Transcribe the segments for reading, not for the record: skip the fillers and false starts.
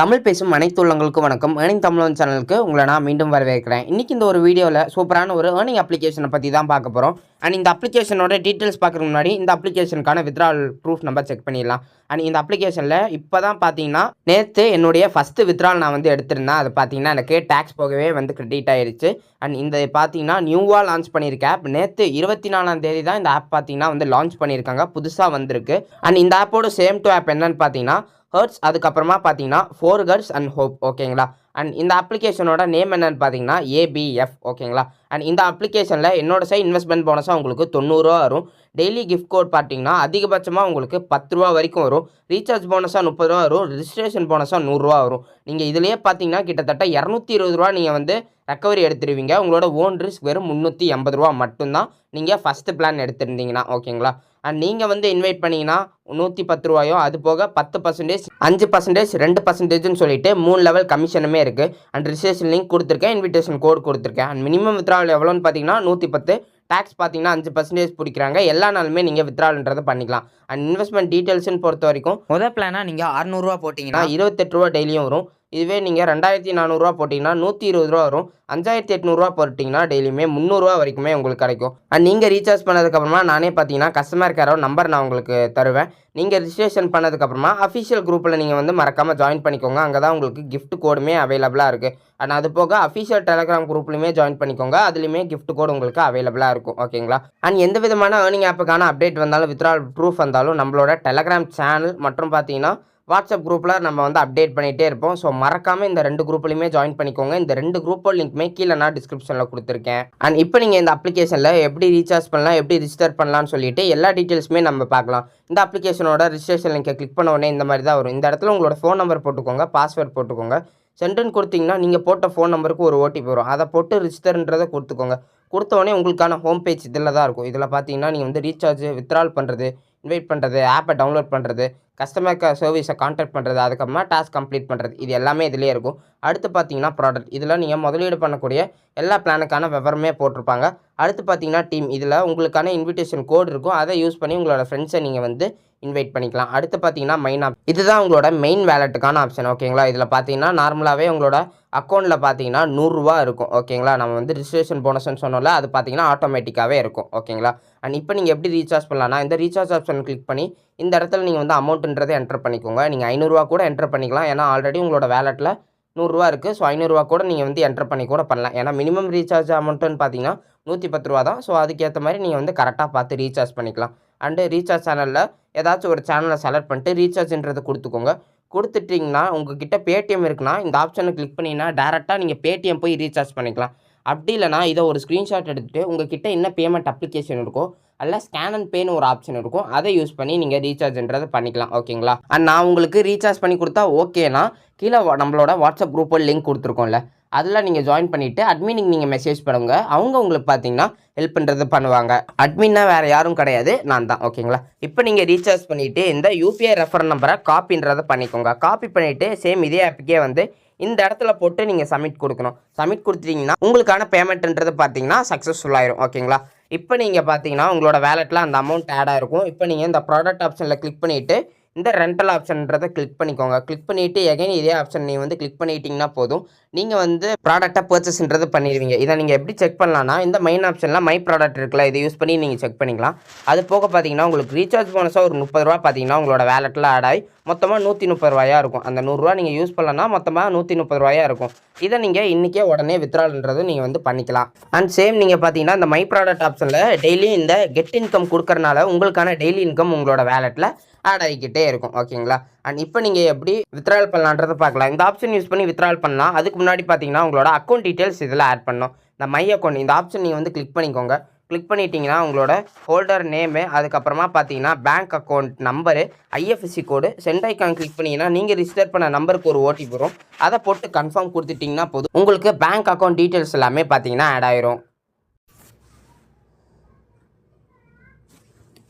தமிழ் பேசும் அனைத்து உள்ளங்களுக்கும் வணக்கம். ஏர்னிங் தமிழ் சேனலுக்கு உங்களை நான் மீண்டும் வரவேற்கிறேன். இன்றைக்கி இந்த ஒரு வீடியோவில் சூப்பரான ஒரு ஏர்னிங் அப்ளிகேஷனை பற்றி தான் பார்க்க போகிறோம். அண்ட் இந்த அப்ளிகேஷனோட டீட்டெயில்ஸ் பார்க்குறதுக்கு முன்னாடி இந்த அப்ளிகேஷனுக்கான வித்ட்ரால் ப்ரூஃப் நம்பர் செக் பண்ணிடலாம். அண்ட் இந்த அப்ளிகேஷனில் இப்போ தான் பார்த்தீங்கன்னா நேற்று என்னுடைய ஃபஸ்ட்டு வித்ட்ரால் நான் வந்து எடுத்திருந்தேன். அது பார்த்தீங்கன்னா எனக்கு டேக்ஸ் போகவே வந்து கிரெடிட் ஆகிடுச்சு. அண்ட் இந்த பார்த்தீங்கன்னா நியூவாக லான்ச் பண்ணியிருக்க ஆப் நேற்று 24ஆம் தேதி தான் இந்த ஆப் பார்த்தீங்கன்னா வந்து லான்ச் பண்ணியிருக்காங்க, புதுசாக வந்திருக்கு. அண்ட் இந்த ஆப்போட சேம் டு ஆப் என்னன்னு பார்த்தீங்கன்னா ஹர்ட்ஸ், அதுக்கப்புறமா பார்த்தீங்கன்னா ஃபோர் கர்ல்ஸ் அண்ட் ஹோப். ஓகேங்களா. அண்ட் இந்த அப்ளிகேஷனோட நேம் என்னென்னு பார்த்தீங்கன்னா ABF. ஓகேங்களா. அண்ட் இந்த அப்ளிகேஷனில் என்னோட சைட் இன்வெஸ்ட்மெண்ட் போனஸாக உங்களுக்கு 90 ரூபா வரும். டெய்லி கிஃப்ட் கோட் பார்த்தீங்கன்னா அதிகபட்சமாக உங்களுக்கு 10 ரூபா வரைக்கும் வரும். ரீசார்ஜ் போனஸாக 30 ரூபா வரும். ரிஜிஸ்ட்ரேஷன் போனஸாக 100 ரூபா வரும். நீங்கள் இதிலேயே பார்த்தீங்கன்னா கிட்டத்தட்ட 220 ரூபா நீங்கள் வந்து ரெக்கவரி எடுத்துருவீங்க. உங்களோட ஓன் ரிஸ்க் வெறும் 380 ரூபா மட்டும்தான் நீங்கள் ஃபஸ்ட்டு பிளான் எடுத்துருந்தீங்கன்னா. ஓகேங்களா. அண்ட் நீங்கள் வந்து இன்வைட் பண்ணிங்கன்னா 110 ரூபாயோ, அது போக 10%, 5%, 2%ன்னு சொல்லிட்டு 3 லெவல் கமிஷனுமே இருக்குது. அண்ட் ரிஜிஸ்ட்ரேஷன் லிங்க் கொடுத்துருக்கேன், இன்விடேஷன் கோட் கொடுத்துருக்கேன். அண்ட் மினிமம் வித்ட்ராவல் எவ்வளோன்னு பார்த்தீங்கன்னா 110. டேக்ஸ் பார்த்தீங்கன்னா 5% பிடிக்கிறாங்க. எல்லா நாளுமே நீங்கள் வித்ட்ராவல்ன்றது பண்ணிக்கலாம். அண்ட் இன்வெஸ்ட்மெண்ட் டீட்டெயில்ஸ்னு பொறுத்த வரைக்கும் முதல் பிளானாக நீங்கள் 600 ரூபா போட்டிங்கன்னா 28 ரூபா டெய்லியும் வரும். இதுவே நீங்கள் 2400 ரூபா போட்டிங்கன்னா 120 ரூபா வரும். 5800 ரூபா போட்டிங்கன்னா டெய்லியுமே 300 ரூபா வரைக்குமே உங்களுக்கு கிடைக்கும். அண்ட் நீங்கள் ரீசார்ஜ் பண்ணதுக்கப்புறமா நானே பார்த்தீங்கன்னா கஸ்டமர் கேரோட நம்பர் நான் உங்களுக்கு தருவேன். நீங்கள் ரிஜிஸ்ட்ரேஷன் பண்ணதுக்கப்புறமா அஃபிஷியல் குரூப்பில் நீங்கள் வந்து மறக்காமல் ஜாயின் பண்ணிக்கோங்க. அங்கே தான் உங்களுக்கு கிஃப்ட் கோடுமே அவைலபிளாக இருக்குது. அண்ட் அது போக அஃபிஷியல் டெலகிராம் குரூப்லையுமே ஜாயின் பண்ணிக்கோங்க. அதுலேயுமே கிஃப்ட் கோடு உங்களுக்கு அவைலபிளாக இருக்கும். ஓகேங்களா. அண்ட் எந்த விதமான ஏர்னிங் ஆப்புக்கான அப்டேட் வந்தாலும் வித்ட்ரால் ப்ரூஃப் வந்தாலும் நம்மளோட டெலகிராம் சேனல் மற்றும் பார்த்தீங்கன்னா வாட்ஸ்அப் குரூப்பில் நம்ம வந்து அப்டேட் பண்ணிகிட்டே இருப்போம். ஸோ மறக்காமல் இந்த 2 குரூப்லையுமே ஜாயின் பண்ணிக்கோங்க. இந்த 2 குரூப்போட லிங்க்குமே கீழே நான் டிஸ்கிரிப்ஷனில் கொடுத்துருக்கேன். அண்ட் இப்போ நீங்கள் இந்த அப்ளிகேஷனில் எப்படி ரீசார்ஜ் பண்ணலாம், எப்படி ரிஜிஸ்டர் பண்ணலாம்னு சொல்லிட்டு எல்லா டீட்டெயில்ஸுமே நம்ம பார்க்கலாம். இந்த அப்ளிகேஷனோட ரிஜிஸ்ட்ரேஷன் லிங்கை கிளிக் பண்ண உடனே இந்த மாதிரி தான் வரும். இந்த இடத்துல உங்களோட ஃபோன் நம்பர் போட்டுக்கோங்க, பாஸ்வேர்ட் போட்டுக்கோங்க. சென்டர்னு கொடுத்தீங்கன்னா நீங்கள் போட்ட ஃபோன் நம்பருக்கு ஒரு OTP வரும். அதை போட்டு ரிஜிஸ்டர்ன்றதை கொடுத்துக்கோங்க. கொடுத்தோடனே உங்களுக்கான ஹோம் பேஜ் இதில் தான் இருக்கும். இதில் பார்த்தீங்கன்னா நீங்கள் வந்து ரீசார்ஜ், வித்ட்ரால் பண்ணுறது, இன்வைட் பண்ணுறது, ஆப்பை டவுன்லோட் பண்ணுறது, கஸ்டமர் சர்வீஸை கான்டாக்ட் பண்ணுறது, அதுக்கப்புறமா டாஸ்க் கம்ப்ளீட் பண்ணுறது, இது எல்லாமே இதிலே இருக்கும். அடுத்து பார்த்தீங்கன்னா ப்ராடக்ட், இதில் நீங்கள் முதலீடு பண்ணக்கூடிய எல்லா பிளானுக்கான விவரமே போட்டிருப்பாங்க. அடுத்து பார்த்தீங்கன்னா டீம், இதில் உங்களுக்கான இன்விடேஷன் கோட் இருக்கும். அதை யூஸ் பண்ணி உங்களோட ஃப்ரெண்ட்ஸை நீங்கள் வந்து இன்வைட் பண்ணிக்கலாம். அடுத்து பார்த்தீங்கன்னா மெயின் இதுதான் உங்களோட மெயின் வேலெட்டுக்கான ஆப்ஷன். ஓகேங்களா. இதில் பார்த்தீங்கன்னா நார்மலாகவே உங்களோட அக்கௌண்ட்டில் பார்த்தீங்கன்னா 100 ரூபா இருக்கும். ஓகேங்களா. நம்ம வந்து ரிஜிஸ்ட்ரேஷன் போனஸ்ன்னு சொன்னோம்ல, அது பார்த்தீங்கன்னா ஆட்டோமேட்டிக்காகவே இருக்கும். ஓகேங்களா. அண்ட் இப்போ நீங்கள் எப்படி ரீசார்ஜ் பண்ணலாம்னா இந்த ரீசார்ஜ் ஆப்ஷன் கிளிக் பண்ணி இந்த இடத்துல நீங்கள் வந்து அமௌண்ட்டுன்றதை என்டர் பண்ணிக்கோங்க. நீங்கள் 500 ரூபா கூட என்டர் பண்ணிக்கலாம். ஏன்னா ஆல்ரெடி உங்களோட வேலெட்டில் 100 ரூபா இருக்குது. ஸோ 500 ரூபா கூட நீங்கள் வந்து என்டர் பண்ணி கூட பண்ணலாம். ஏன்னா மினிமம் ரீசார்ஜ் அமௌண்ட்டுன்னு பார்த்தீங்கன்னா 110 ரூபா தான். ஸோ அதுக்கேற்ற மாதிரி நீங்கள் வந்து கரெக்டாக பார்த்து ரீசார்ஜ் பண்ணிக்கலாம். அண்டு ரீசார்ஜ் சேனலில் ஏதாச்சும் ஒரு சேனலை செலக்ட் பண்ணிட்டு ரீசார்ஜ்ன்றதை கொடுத்துக்கோங்க. கொடுத்துட்டிங்கன்னா உங்ககிட்ட பேடிஎம் இருக்குன்னா இந்த ஆப்ஷனை கிளிக் பண்ணிங்கன்னா டேரெக்டாக நீங்கள் பேடிஎம் போய் ரீசார்ஜ் பண்ணிக்கலாம். அப்படி இல்லைனா இதை ஒரு ஸ்க்ரீன்ஷாட் எடுத்துகிட்டு உங்ககிட்ட என்ன பேமெண்ட் அப்ளிகேஷன் இருக்கோ அதில் ஸ்கேன் அண்ட் பேன்னு ஒரு ஆப்ஷன் இருக்கும். அதை யூஸ் பண்ணி நீங்கள் ரீசார்ஜ்ன்றதை பண்ணிக்கலாம். ஓகேங்களா. அண்ட் நான் உங்களுக்கு ரீசார்ஜ் பண்ணி கொடுத்தா ஓகேனா கீழே நம்மளோட வாட்ஸ்அப் குரூப்போட லிங்க் கொடுத்துருக்கோம்ல, அதில் நீங்கள் ஜாயின் பண்ணிவிட்டு அட்மினுக்கு நீங்கள் மெசேஜ் பண்ணுங்க. அவங்க உங்களுக்கு பார்த்தீங்கன்னா ஹெல்ப் பண்ணுறது பண்ணுவாங்க. அட்மின்னா வேறு யாரும் கிடையாது, நான் தான். ஓகேங்களா. இப்போ நீங்கள் ரீசார்ஜ் பண்ணிவிட்டு இந்த UPI ரெஃபர் நம்பரை காப்பின்றதை பண்ணிக்கோங்க. காப்பி பண்ணிவிட்டு சேம் இதே ஆப்புக்கே வந்து இந்த இடத்துல போட்டு நீங்கள் சப்மிட் கொடுக்கணும். சப்மிட் கொடுத்துட்டிங்கன்னா உங்களுக்கான பேமெண்ட்ன்றது பார்த்தீங்கன்னா சக்ஸஸ்ஃபுல் ஆயிரும். ஓகேங்களா. இப்போ நீங்கள் பார்த்தீங்கன்னா உங்களோட வேலெட்டில் அந்த அமௌண்ட் ஆட் ஆகிருக்கும். இப்போ நீங்கள் இந்த ப்ராடக்ட் ஆப்ஷனில் கிளிக் பண்ணிவிட்டு இந்த ரெண்டல் ஆப்ஷன்ன்றதை கிளிக் பண்ணிக்கோங்க. கிளிக் பண்ணிவிட்டு எகைன் இதே ஆப்ஷன் நீங்கள் வந்து கிளிக் பண்ணிட்டீங்கன்னா போதும், நீங்கள் வந்து ப்ராடக்ட்டை பர்ச்சேஸ்ன்றது பண்ணிடுவீங்க. இதை நீங்கள் எப்படி செக் பண்ணலான்னா இந்த மெயின் ஆப்ஷனில் மை ப்ராடக்ட் இருக்குல்ல, இதை யூஸ் பண்ணி நீங்கள் செக் பண்ணிக்கலாம். அது போக பார்த்தீங்கன்னா உங்களுக்கு ரீசார்ஜ் போனஸாக ஒரு 30 ரூபா பார்த்தீங்கன்னா உங்களோட வேலெட்டில் ஆட் ஆகி மொத்தமாக 130 ரூபாயாக இருக்கும். அந்த 100 ரூபா நீங்கள் யூஸ் பண்ணலன்னா மொத்தமாக 130 ரூபாயாக இருக்கும். இதை நீங்கள் இன்றைக்கே உடனே வித்ட்ரால்ன்றது நீங்கள் வந்து பண்ணிக்கலாம். அண்ட் சேம் நீங்கள் பார்த்தீங்கன்னா இந்த மை ப்ராடக்ட் ஆப்ஷனில் டெய்லி இந்த கெட் இன்கம் கொடுக்கறனால உங்களுக்கான டெய்லி இன்கம் உங்களோட வேலெட்டில் ஆட் ஆகிக்கிட்டே இருக்கும். ஓகேங்களா. அண்ட் இப்போ நீங்கள் எப்படி வித்ட்ரால் பண்ணலான்றதை பார்க்கலாம். இந்த ஆப்ஷன் யூஸ் பண்ணி வித்ட்ரால் பண்ணலாம். அதுக்கு முன்னாடி பார்த்தீங்கன்னா உங்களோட அக்கௌண்ட் டீட்டெயில்ஸ் இதில் ஆட் பண்ணணும். இந்த மை அக்கௌண்ட் இந்த ஆப்ஷன் நீங்கள் வந்து கிளிக் பண்ணிக்கோங்க. கிளிக் பண்ணிட்டீங்கன்னா உங்களோட ஹோல்டர் நேமு, அதுக்கப்புறமா பார்த்தீங்கன்னா பேங்க் அக்கௌண்ட் நம்பரு, IFSC கோடு, சென்ட் ஐக்கான் கிளிக் பண்ணிங்கன்னா நீங்கள் ரிஜிஸ்டர் பண்ண நம்பருக்கு ஒரு OTP வரும். அதை போட்டு கன்ஃபார்ம் கொடுத்துட்டிங்கன்னா போதும், உங்களுக்கு பேங்க் அக்கௌண்ட் டீட்டெயில்ஸ் எல்லாமே பார்த்தீங்கன்னா ஆட் ஆயிரும்.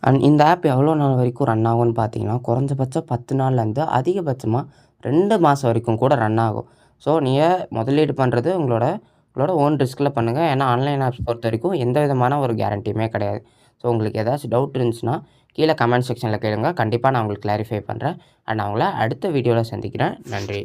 அண்ட் இந்த ஆப் எவ்வளோ நாள் வரைக்கும் ரன் ஆகும்னு பார்த்தீங்கன்னா குறைஞ்சபட்சம் 10 நாள்லேருந்து அதிகபட்சமாக 2 மாதம் வரைக்கும் கூட ரன் ஆகும். ஸோ நீங்கள் முதலீடு பண்ணுறது உங்களோட ஓன் ரிஸ்கில் பண்ணுங்கள். ஏன்னா ஆன்லைன் ஆப்ஸ் பொறுத்த வரைக்கும் எந்த விதமான ஒரு கேரண்டியுமே கிடையாது. ஸோ உங்களுக்கு ஏதாச்சும் டவுட் இருந்துச்சுன்னா கீழே கமெண்ட் செக்ஷனில் கேளுங்க. கண்டிப்பாக நான் உங்களுக்கு கிளாரிஃபை பண்ணுறேன். அண்ட் நான் உங்களை அடுத்த வீடியோவில் சந்திக்கிறேன். நன்றி.